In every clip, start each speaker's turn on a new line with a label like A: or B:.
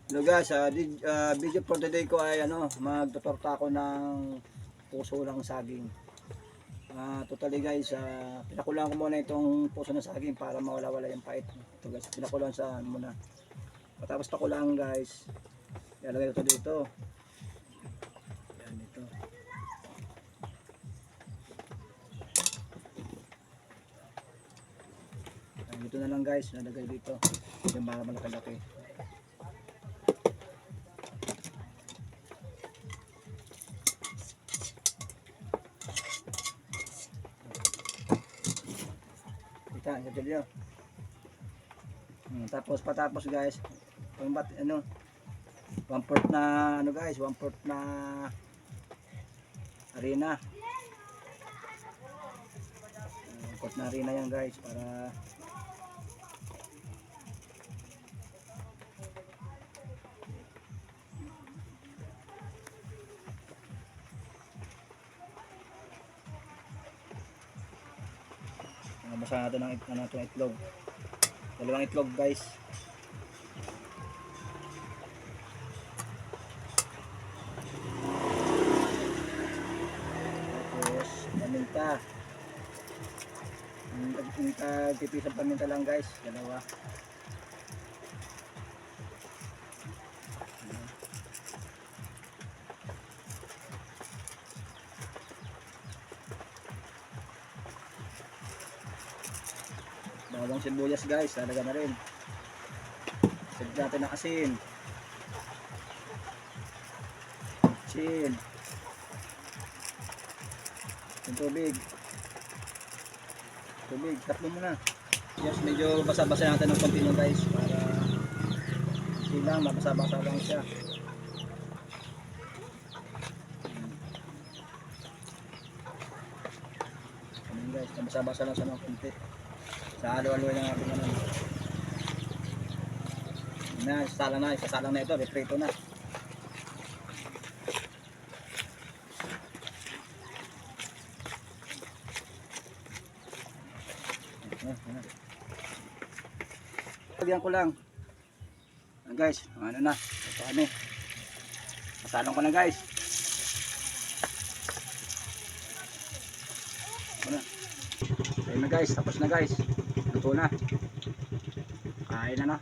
A: Hello guys, video for today ko ay magtutorta ako ng puso ng saging. Totally guys, pinakulang ko muna itong puso ng saging para mawala-wala yung pait. Ito guys, pinakulang sa muna. Matapos pakulang guys, ilalagay ito dito. Yan ito. Dito na lang guys, nalagay dito. Yung para malaki-laki. Kita nyo. Tapos patapos guys, pangbat 1/4 na guys, 1/4 na harina. 1/4 na harina yan guys para basa natin ng itlog. 2 itlog guys. Tapos paminta. Tipisang paminta lang guys. 2. Bawang sibuyas guys, talaga na rin. Sag natin ng asin. Asin. Yung tubig. Takbo muna. Yes, medyo basa-basa natin ng konti guys para hindi lang mabasa-basa lang siya. Ayan guys, basa-basa lang siya ng konti. Sa halo-halo ng ating isasalang na ito, reprito na. Lagyan ko lang. Guys, na. Ito kami. Masalong ko na guys. Ayun na guys, tapos na guys. Luto na. Kain na.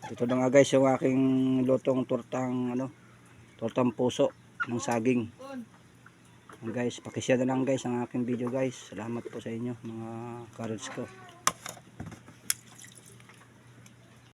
A: Ito na nga guys yung aking lutong tortang puso ng saging. Guys, pakishare na lang guys ang aking video guys. Salamat po sa inyo mga karels ko.